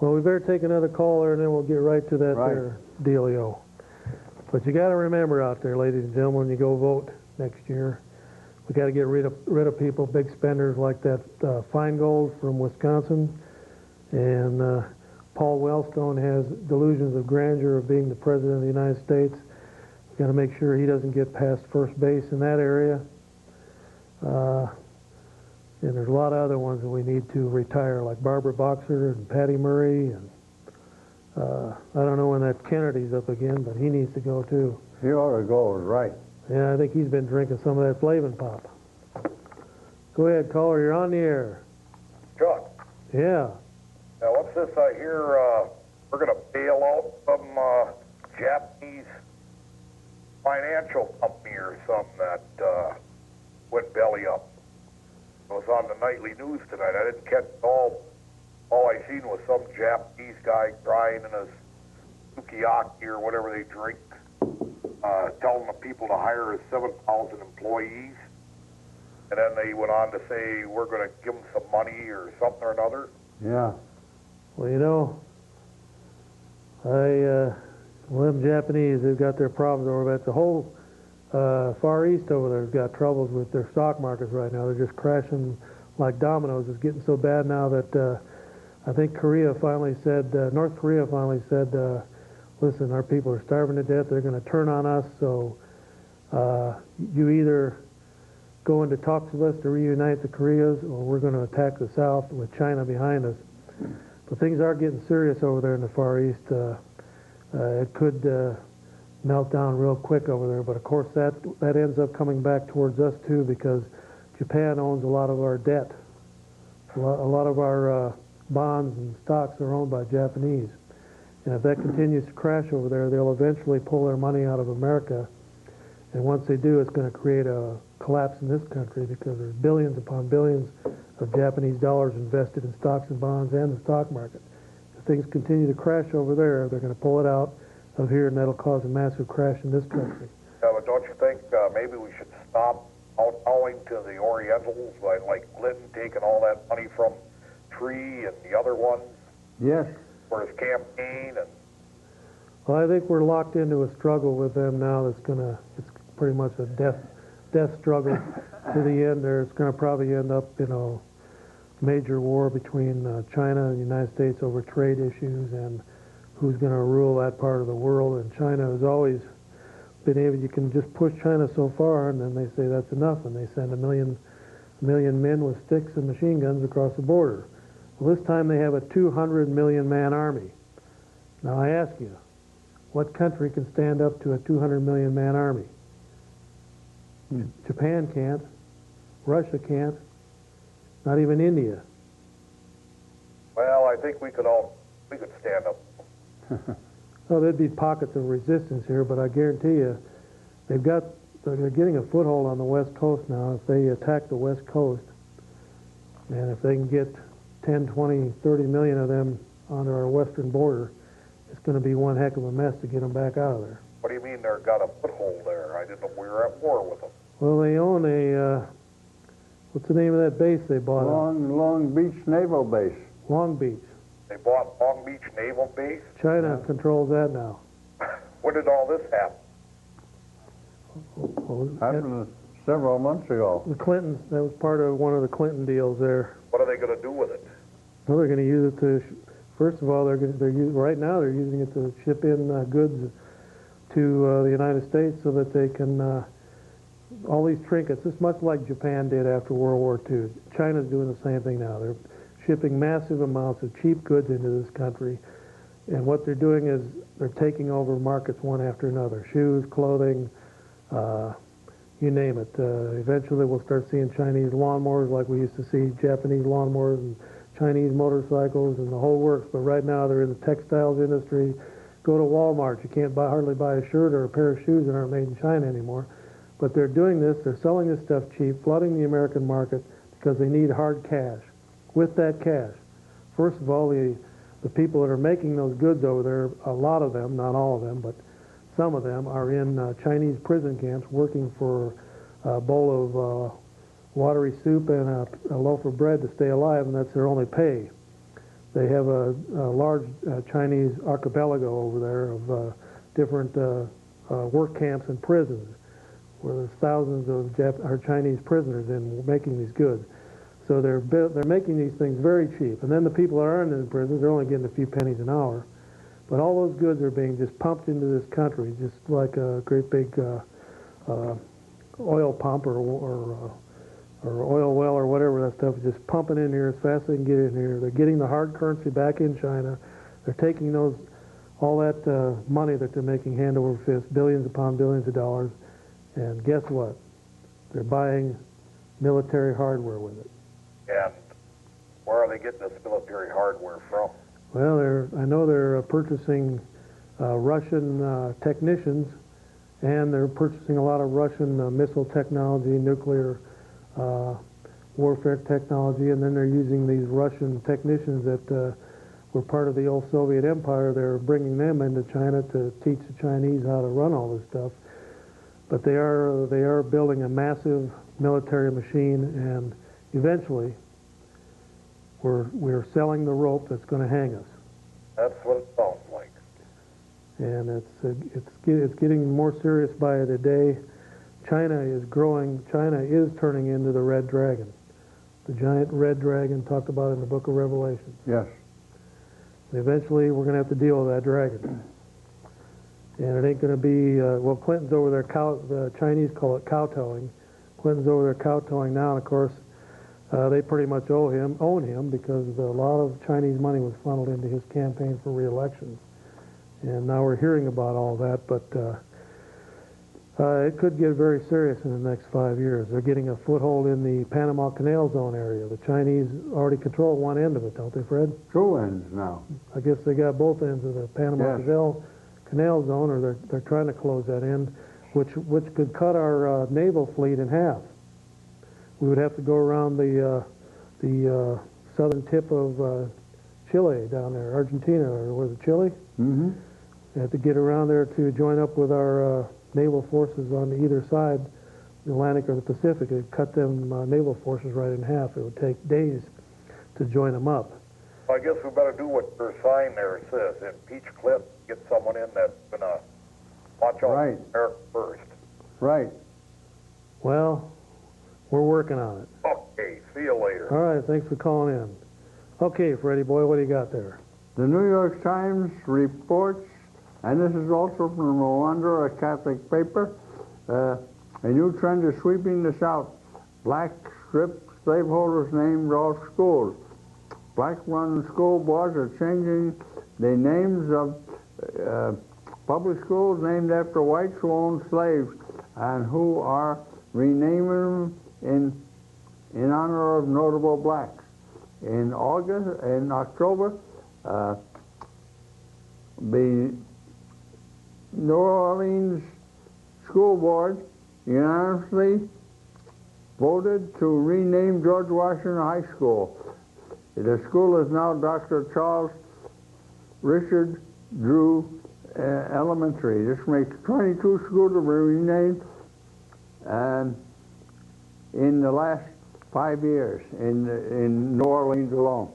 Well, we better take another caller, and then we'll get right to that Right. there dealio. But you got to remember out there, ladies and gentlemen, when you go vote next year, we got to get rid of people, big spenders like that Feingold from Wisconsin, and Paul Wellstone has delusions of grandeur of being the president of the United States. We got to make sure he doesn't get past first base in that area. And there's a lot of other ones that we need to retire, like Barbara Boxer and Patty Murray, and I don't know when that Kennedy's up again, but he needs to go too. He ought to go, right. Yeah, I think he's been drinking some of that Flavin Pop. Go ahead, caller, you're on the air. Chuck, Yeah. now what's this I hear we're going to bail out some Japanese financial company or something that went belly up. It was on the nightly news tonight. I didn't catch it all. All I seen was some Japanese guy crying in his sukiyaki or whatever they drink, telling the people to hire his 7,000 employees. And then they went on to say, we're going to give them some money or something or another. Yeah. Well, you know, well, them Japanese, they've got their problems over there. The whole Far East over there's got troubles with their stock markets right now. They're just crashing like dominoes. It's getting so bad now that I think Korea finally said, North Korea finally said, listen, our people are starving to death. They're going to turn on us. So you either go into talks with us to reunite the Koreas, or we're going to attack the South with China behind us. But things are getting serious over there in the Far East. It could melt down real quick over there, but of course that ends up coming back towards us too, because Japan owns a lot of our debt. A lot of our bonds and stocks are owned by Japanese. And if that continues to crash over there, they'll eventually pull their money out of America. And once they do, it's going to create a collapse in this country, because there's billions upon billions of Japanese dollars invested in stocks and bonds and the stock market. If things continue to crash over there, they're going to pull it out of here, and that'll cause a massive crash in this country. Yeah, but don't you think maybe we should stop owing to the Orientals, like Clinton taking all that money from Tree and the other ones Yes. for his campaign? And Well, I think we're locked into a struggle with them now it's pretty much a death struggle to the end there. It's going to probably end up in a major war between China and the United States over trade issues and who's going to rule that part of the world. And China has always been able, you can just push China so far, and then they say that's enough, and they send a million men with sticks and machine guns across the border. Well, this time they have a 200 million man army. Now I ask you, what country can stand up to a 200 million man army? Japan can't. Russia can't. Not even India. Well, I think we could stand up. Oh, there'd be pockets of resistance here, but I guarantee you, they're getting a foothold on the West Coast now. If they attack the West Coast, and if they can get 10, 20, 30 million of them onto our western border, it's going to be one heck of a mess to get them back out of there. What do you mean they've got a foothold there? I didn't know we were at war with them. Well, they own a, what's the name of that base they bought? Long Beach Naval Base. Long Beach. They bought Long Beach Naval Base? China controls that now. When did all this happen? Well, Happened several months ago. the Clintons, that was part of one of the Clinton deals there. What are they going to do with it? Well, they're going to use it to, first of all, right now they're using it to ship in goods to the United States so that they can, all these trinkets, it's much like Japan did after World War II. China's doing the same thing now. They're shipping massive amounts of cheap goods into this country, and what they're doing is they're taking over markets one after another. Shoes, clothing, you name it. Eventually we'll start seeing Chinese lawnmowers like we used to see Japanese lawnmowers and Chinese motorcycles and the whole works, but right now they're in the textiles industry. Go to Walmart, you can't hardly buy a shirt or a pair of shoes that aren't made in China anymore. But they're doing this, they're selling this stuff cheap, flooding the American market because they need hard cash. With that cash, first of all, the people that are making those goods over there, a lot of them, not all of them, but some of them are in Chinese prison camps working for a bowl of watery soup and a loaf of bread to stay alive, and that's their only pay. They have a large Chinese archipelago over there of different work camps and prisons where there's thousands of Chinese prisoners in making these goods. So they're making these things very cheap. And then the people that aren't in prisons, they're only getting a few pennies an hour. But all those goods are being just pumped into this country, just like a great big oil pump or oil well or whatever that stuff is just pumping in here as fast as they can get in here. They're getting the hard currency back in China. They're taking all that money that they're making hand over fist, billions upon billions of dollars, and guess what? They're buying military hardware with it. And where are they getting this military hardware from? Well, I know they're purchasing Russian technicians, and they're purchasing a lot of Russian missile technology, nuclear warfare technology, and then they're using these Russian technicians that were part of the old Soviet Empire. They're bringing them into China to teach the Chinese how to run all this stuff. But they are building a massive military machine, and eventually we're selling the rope that's going to hang us. That's what it sounds like. And it's getting more serious by the day. China is growing. China is turning into the red dragon, the giant red dragon talked about in the book of Revelation. Yes. Eventually, we're going to have to deal with that dragon. And it ain't going to be, well, Clinton's over there, the Chinese call it kowtowing. Clinton's over there kowtowing now, and of course, they pretty much own him because a lot of Chinese money was funneled into his campaign for re-election. And now we're hearing about all that, but it could get very serious in the next 5 years. They're getting a foothold in the Panama Canal Zone area. The Chinese already control one end of it, don't they, Fred? Two ends now. I guess they got both ends of the Panama Canal Zone, or they're trying to close that end, which could cut our naval fleet in half. We would have to go around the southern tip of Chile down there, Argentina, or was it Chile? Mm-hmm. We have to get around there to join up with our naval forces on either side, the Atlantic or the Pacific. It'd cut them naval forces right in half. It would take days to join them up. Well, I guess we better do what your sign there says. Impeach Clinton, get someone in that's going to watch out Right. America first. Right. Well, we're working on it. Okay, see you later. All right, thanks for calling in. Okay, Freddie boy, what do you got there? The New York Times reports, and this is also from Rwanda, a Catholic paper, a new trend is sweeping the South. Black stripped slaveholders named off schools. Black-run school boards are changing the names of public schools named after whites who owned slaves and who are renaming them in honor of notable blacks. In October, the New Orleans School Board unanimously voted to rename George Washington High School. The school is now Dr. Charles Richard Drew Elementary. This makes 22 schools to be renamed, and in the last 5 years in New Orleans alone.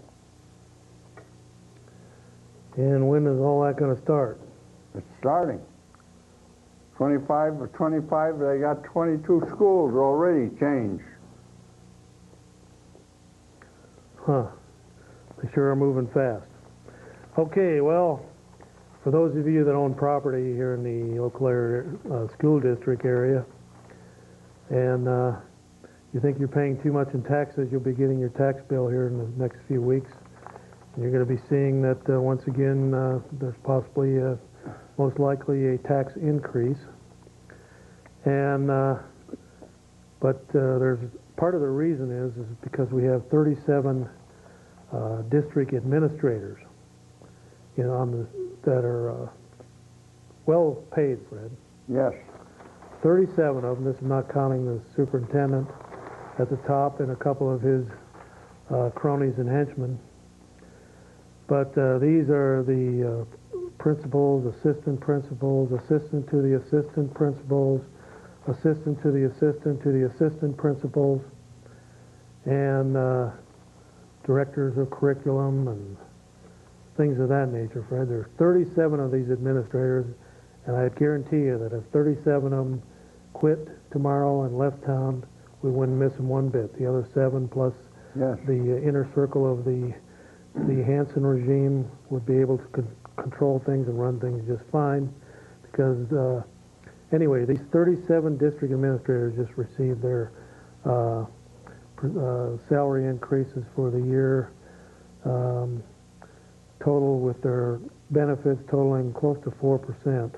And when is all that going to start? It's starting. 25, they got 22 schools already changed. Huh. They sure are moving fast. Okay, well, for those of you that own property here in the Eau Claire School District area, and you think you're paying too much in taxes, you'll be getting your tax bill here in the next few weeks. And you're going to be seeing that once again, there's possibly, most likely, a tax increase. And but there's part of the reason is because we have 37 district administrators, you know, that are well paid, Fred. Yes. 37 of them. This is not counting the superintendent at the top and a couple of his cronies and henchmen. But these are the principals, assistant principals, assistant to the assistant principals, assistant to the assistant to the assistant principals, and directors of curriculum and things of that nature, Fred. There's 37 of these administrators, and I guarantee you that if 37 of them quit tomorrow and left town, we wouldn't miss them one bit. The other 7 plus Yes. the inner circle of the Hansen regime would be able to control things and run things just fine, because anyway, these 37 district administrators just received their salary increases for the year, total with their benefits totaling close to 4%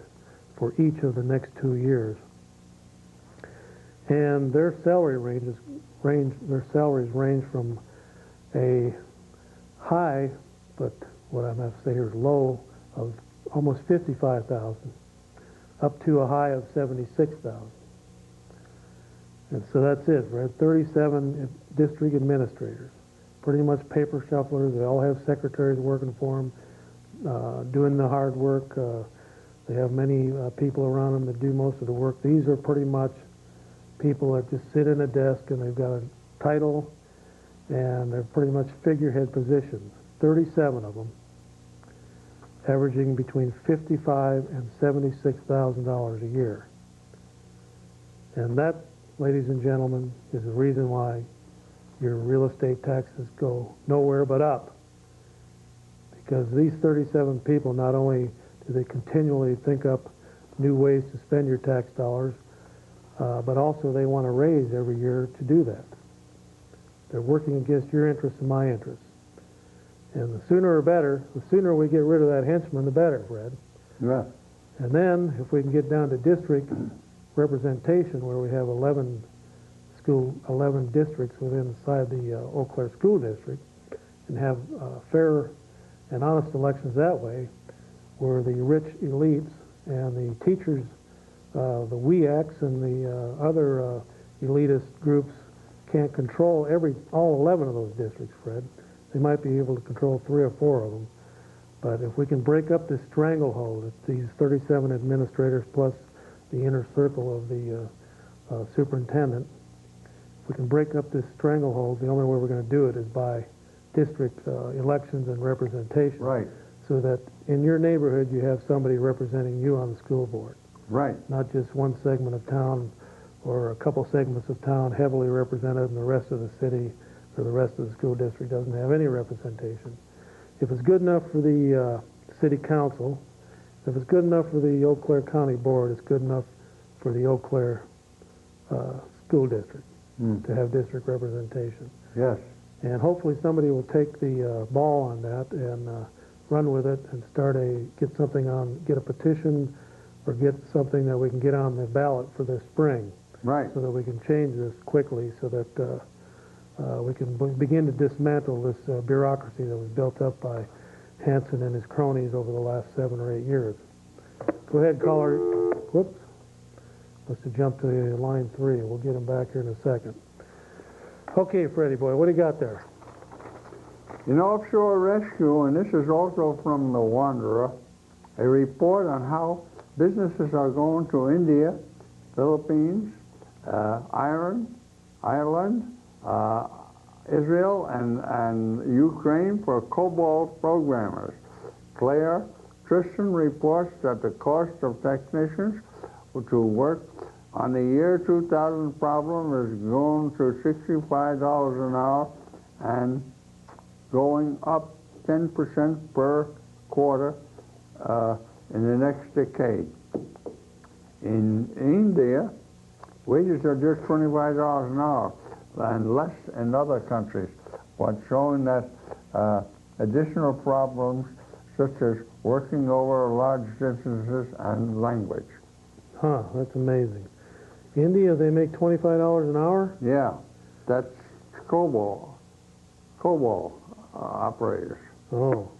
for each of the next 2 years. And their salaries range from a high, but what I'm going to say here is low, of almost $55,000 up to a high of $76,000. And so that's it. We're at 37 district administrators, pretty much paper shufflers. They all have secretaries working for them, doing the hard work. They have many people around them that do most of the work. These are pretty much people that just sit in a desk and they've got a title, and they're pretty much figurehead positions. 37 of them, averaging between $55,000 and $76,000 a year. And that, ladies and gentlemen, is the reason why your real estate taxes go nowhere but up. Because these 37 people, not only do they continually think up new ways to spend your tax dollars, but also they want to raise every year to do that. They're working against your interests and my interests. And the sooner we get rid of that henchman, the better, Fred. Yeah. And then, if we can get down to district representation, where we have 11 districts inside the Eau Claire School District, and have fair and honest elections that way, where the rich elites and the teachers, the WEACs and the other elitist groups can't control all 11 of those districts, Fred. They might be able to control 3 or 4 of them. But if we can break up this stranglehold, it's these 37 administrators plus the inner circle of the superintendent, if we can break up this stranglehold, the only way we're going to do it is by district elections and representation. Right. So that in your neighborhood you have somebody representing you on the school board. Right. Not just one segment of town or a couple segments of town heavily represented and the rest of the city or the rest of the school district doesn't have any representation. If it's good enough for the city council, if it's good enough for the Eau Claire County Board, it's good enough for the Eau Claire School District to have district representation. Yes. And hopefully somebody will take the ball on that and run with it and get a petition or get something that we can get on the ballot for this spring. Right. so that we can change this quickly, so that we can begin to dismantle this bureaucracy that was built up by Hansen and his cronies over the last 7 or 8 years. Go ahead, caller. Whoops. Must have jumped to line 3. We'll get him back here in a second. Okay, Freddie boy, what do you got there? In offshore rescue, and this is also from the Wanderer, a report on how businesses are going to India, Philippines, Ireland, Israel, and Ukraine for COBOL programmers. Claire Tristan reports that the cost of technicians to work on the year 2000 problem is going to $65 an hour and going up 10% per quarter in the next decade. In India, wages are just $25 an hour and less in other countries, but showing that additional problems such as working over large distances and language. Huh, that's amazing. India, they make $25 an hour? Yeah, that's COBOL operators. Oh.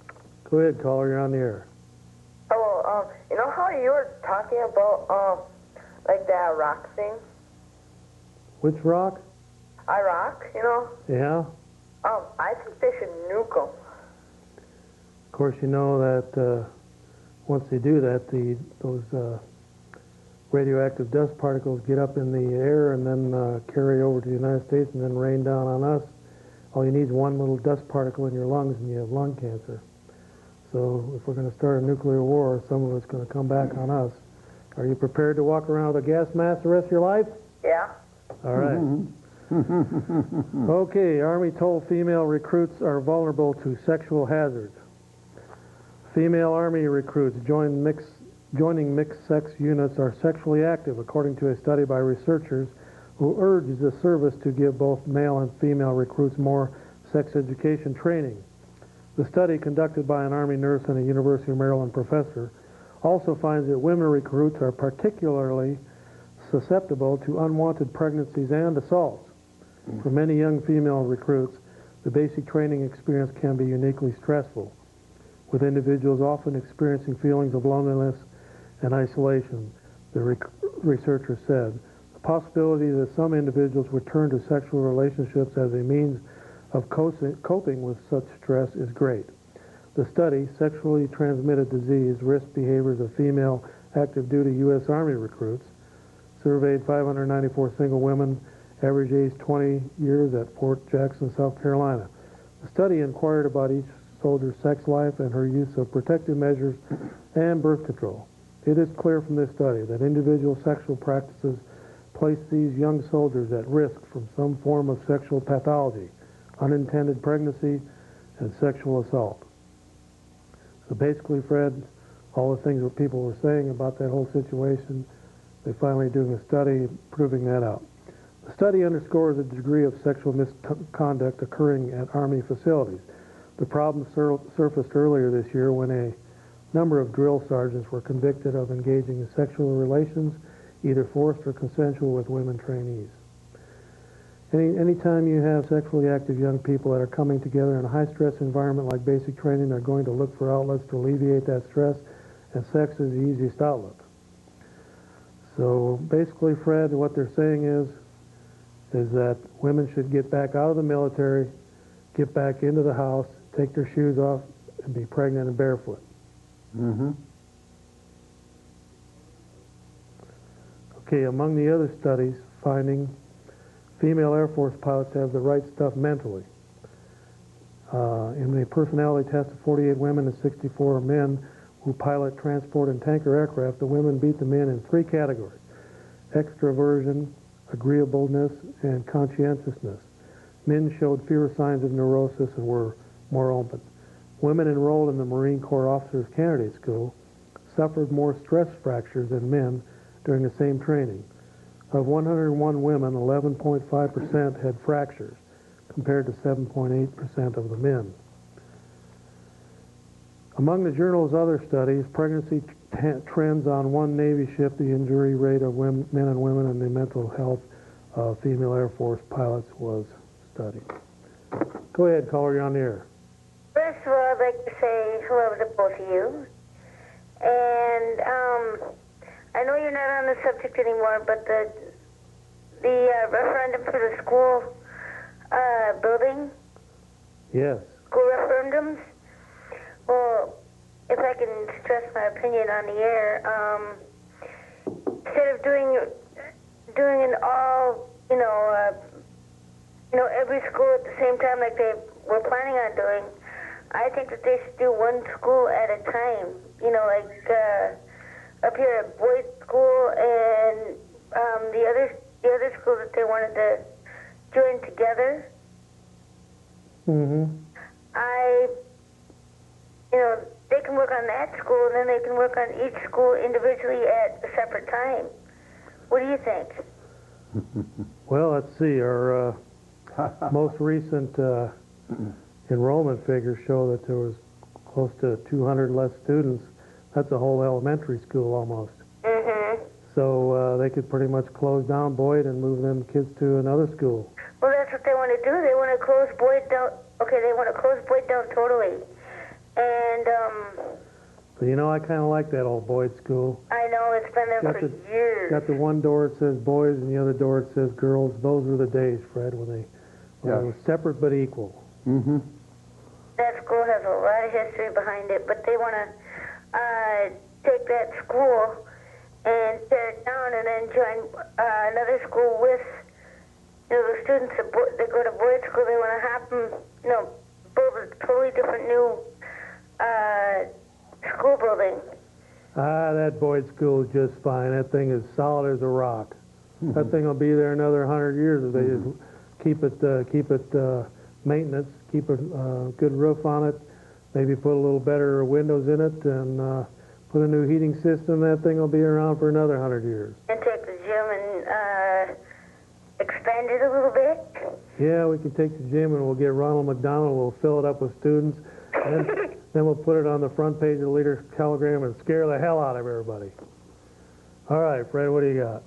Go ahead, caller, you're on the air. Hello, you know how you were talking about, like that Iraq thing? Which rock? Iraq, you know? Yeah? I think they should nuke them. Of course, you know that once they do that, those radioactive dust particles get up in the air and then carry over to the United States and then rain down on us. All you need is one little dust particle in your lungs and you have lung cancer. So if we're going to start a nuclear war, some of it's going to come back on us. Are you prepared to walk around with a gas mask the rest of your life? Yeah? All right. Okay, Army told female recruits are vulnerable to sexual hazards. Female Army recruits joining mixed-sex units are sexually active, according to a study by researchers who urged the service to give both male and female recruits more sex education training. The study, conducted by an Army nurse and a University of Maryland professor, also finds that women recruits are particularly susceptible to unwanted pregnancies and assaults. For many young female recruits, the basic training experience can be uniquely stressful, with individuals often experiencing feelings of loneliness and isolation, the researcher said. The possibility that some individuals would turn to sexual relationships as a means of coping with such stress is great. The study, Sexually Transmitted Disease, Risk Behaviors of Female Active Duty U.S. Army Recruits, surveyed 594 single women, average age 20 years at Fort Jackson, South Carolina. The study inquired about each soldier's sex life and her use of protective measures and birth control. It is clear from this study that individual sexual practices place these young soldiers at risk from some form of sexual pathology, unintended pregnancy, and sexual assault. So basically, Fred, all the things that people were saying about that whole situation, they're finally doing a study proving that out. The study underscores the degree of sexual misconduct occurring at Army facilities. The problem surfaced earlier this year when a number of drill sergeants were convicted of engaging in sexual relations, either forced or consensual, with women trainees. Anytime you have sexually active young people that are coming together in a high-stress environment like basic training, they're going to look for outlets to alleviate that stress, and sex is the easiest outlet. So basically, Fred, what they're saying is that women should get back out of the military, get back into the house, take their shoes off, and be pregnant and barefoot. Mm-hmm. Okay, among the other studies, finding female Air Force pilots have the right stuff mentally. In the personality test of 48 women and 64 men who pilot transport and tanker aircraft, the women beat the men in 3 categories: extroversion, agreeableness, and conscientiousness. Men showed fewer signs of neurosis and were more open. Women enrolled in the Marine Corps Officers Candidate School suffered more stress fractures than men during the same training. Of 101 women, 11.5% had fractures, compared to 7.8% of the men. Among the journal's other studies, pregnancy trends on one Navy ship, the injury rate of men and women, and the mental health of female Air Force pilots was studied. Go ahead, caller, you're on the air. First of all, I'd like to say hello to both of you. And I know you're not on the subject anymore, but the referendum for the school building, Yes. school referendums. Well, if I can stress my opinion on the air, instead of doing an all, every school at the same time like they were planning on doing, I think that they should do one school at a time. Up here at Boyd School and the other school that they wanted to join together. Mm-hmm. They can work on that school, and then they can work on each school individually at a separate time. What do you think? Well, let's see. Our most recent enrollment figures show that there was close to 200 less students. That's a whole elementary school almost. Mm-hmm. So they could pretty much close down Boyd and move them kids to another school. Well, that's what they want to do. They want to close Boyd down. Okay, they want to close Boyd down totally. And, But I kind of like that old Boyd school. I know, it's been there for years. Got the one door that says boys and the other door that says girls. Those were the days, Fred, when they were separate but equal. Mm-hmm. That school has a lot of history behind it, but they want to take that school and tear it down and then join another school with, the students that go to Boyd School. They want to have them, build a totally different new school building. That Boyd school is just fine. That thing is solid as a rock. That thing will be there another 100 years if they just keep it maintenance, keep a good roof on it, maybe put a little better windows in it, and put a new heating system. That thing will be around for another 100 years. And take the gym and expand it a little bit. Yeah, we can take the gym and we'll get Ronald McDonald. We'll fill it up with students, and then we'll put it on the front page of the Leader Telegram and scare the hell out of everybody. All right, Fred, what do you got?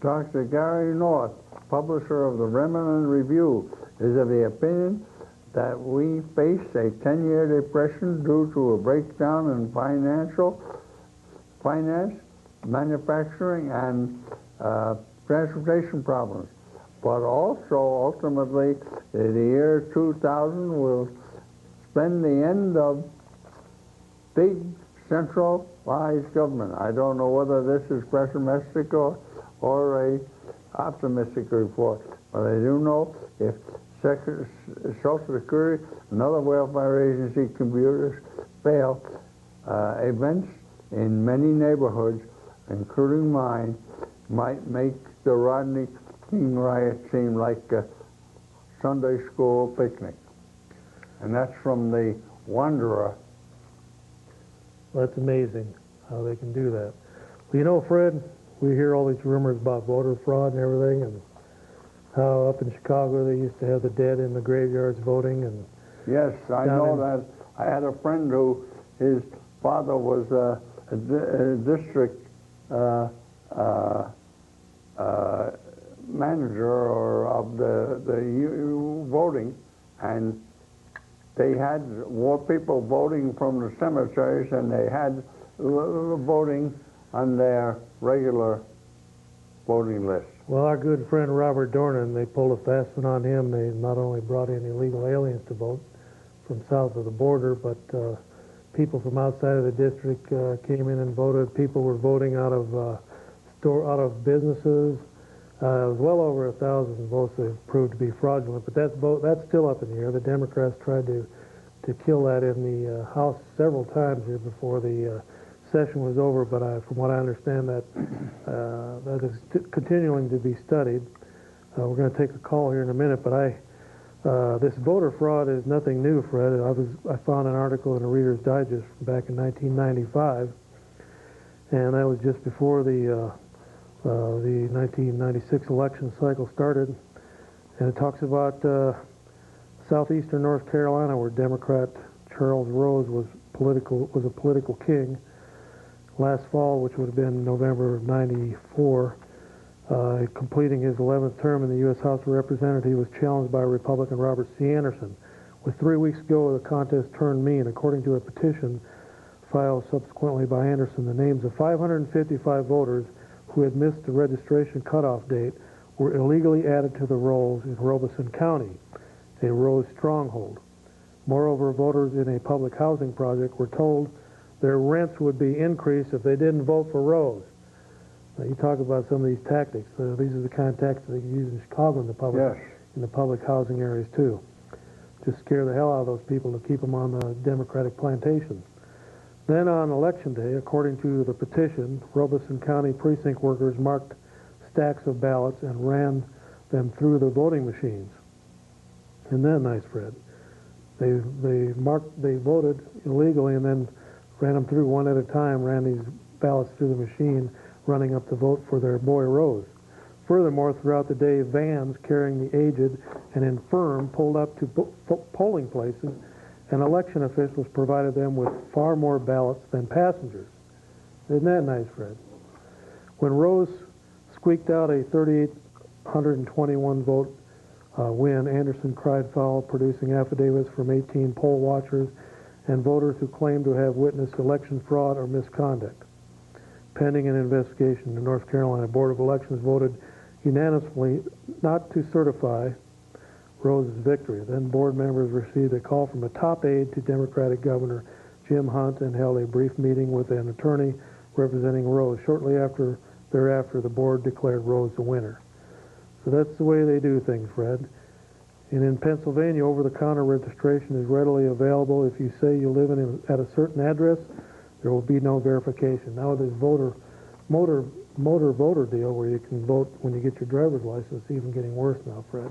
Dr. Gary North, publisher of the Remnant Review, is of the opinion that we face a 10-year depression due to a breakdown in finance, manufacturing, and transportation problems. But also, ultimately, the year 2000 will spend the end of big centralized government. I don't know whether this is pessimistic or a optimistic report, but I do know if Social Security and other welfare agency computers fail, events in many neighborhoods, including mine, might make the Rodney King riot seem like a Sunday school picnic. And that's from the Wanderer. Well, that's amazing how they can do that. Well, Fred, we hear all these rumors about voter fraud and everything, and how up in Chicago they used to have the dead in the graveyards voting. And yes, I know that. I had a friend who, his father was a district manager or of the voting, and they had more people voting from the cemeteries than they had voting on their regular voting list. Well, our good friend Robert Dornan, they pulled a fast one on him. They not only brought in illegal aliens to vote from south of the border, but people from outside of the district came in and voted. People were voting out of businesses. It was well over 1,000 votes that proved to be fraudulent, but that's still up in the air. The Democrats tried to kill that in the House several times here before the session was over, but from what I understand, that is continuing to be studied. We're going to take a call here in a minute, but this voter fraud is nothing new, Fred. I found an article in a Reader's Digest back in 1995, and that was just before the 1996 election cycle started, and it talks about southeastern North Carolina, where Democrat Charles Rose was was a political king. Last fall, which would have been November of '94, completing his 11th term in the U.S. House of Representatives, he was challenged by Republican Robert C. Anderson. With 3 weeks to go, the contest turned mean. According to a petition filed subsequently by Anderson, the names of 555 voters who had missed the registration cutoff date were illegally added to the rolls in Robeson County, a Rose stronghold. Moreover, voters in a public housing project were told their rents would be increased if they didn't vote for Rose. Now, you talk about some of these tactics. These are the kind of tactics they use in Chicago in the public housing areas too. Just scare the hell out of those people to keep them on the Democratic plantation. Then on Election Day, according to the petition, Robeson County precinct workers marked stacks of ballots and ran them through the voting machines. Isn't that nice, Fred? They voted illegally and then ran them through one at a time, ran these ballots through the machine, running up the vote for their boy Rose. Furthermore, throughout the day, vans carrying the aged and infirm pulled up to polling places, and election officials provided them with far more ballots than passengers. Isn't that nice, Fred? When Rose squeaked out a 3,821 vote win, Anderson cried foul, producing affidavits from 18 poll watchers and voters who claimed to have witnessed election fraud or misconduct. Pending an investigation, the North Carolina Board of Elections voted unanimously not to certify Rose's victory. Then board members received a call from a top aide to Democratic Governor Jim Hunt and held a brief meeting with an attorney representing Rose. Shortly thereafter, the board declared Rose the winner. So that's the way they do things, Fred. And in Pennsylvania, over-the-counter registration is readily available. If you say you live at a certain address, there will be no verification. Now this motor voter deal where you can vote when you get your driver's license is even getting worse now, Fred.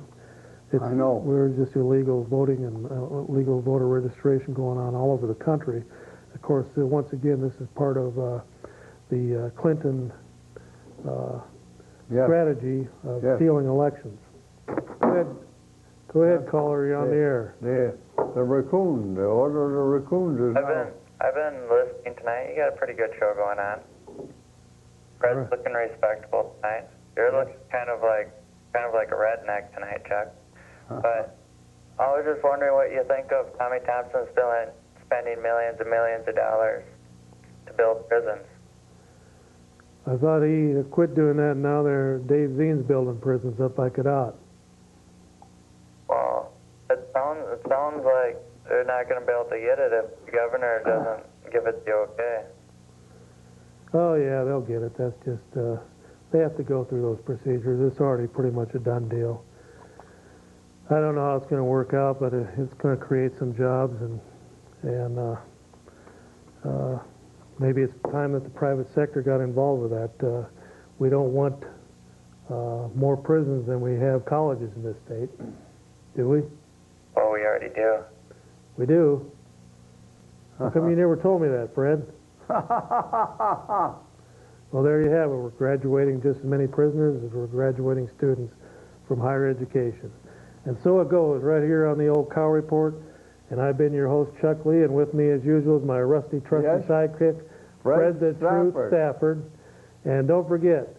I know. We're just illegal voting and illegal voter registration going on all over the country. Of course, once again, this is part of the Clinton strategy of stealing elections. Go ahead, caller. You're on the air. The raccoon, the order of the raccoons is I've been listening tonight. You got a pretty good show going on. Fred's looking respectable tonight. You're looking kind of like a redneck tonight, Chuck. But I was just wondering what you think of Tommy Thompson spending millions and millions of dollars to build prisons. I thought he quit doing that, and now Dave Zien's building prisons up by Cadott. Well, it sounds like they're not going to be able to get it if the governor doesn't give it the okay. Oh, yeah, they'll get it. That's just, they have to go through those procedures. It's already pretty much a done deal. I don't know how it's going to work out, but it's going to create some jobs, and maybe it's time that the private sector got involved with that. We don't want more prisons than we have colleges in this state, do we? Oh, we already do. We do? How come you never told me that, Fred? Well, there you have it. We're graduating just as many prisoners as we're graduating students from higher education. And so it goes right here on the old Cow Report. And I've been your host, Chuck Lee, and with me, as usual, is my rusty, trusty sidekick, Fred the Truth Stafford. And don't forget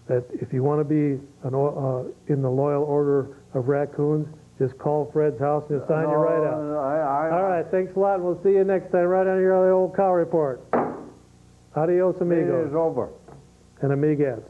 that if you want to be in the Loyal Order of Raccoons, just call Fred's house and he'll sign you right out. All right, thanks a lot, and we'll see you next time right on here on the old Cow Report. Adios, amigos. It is over. And amigas.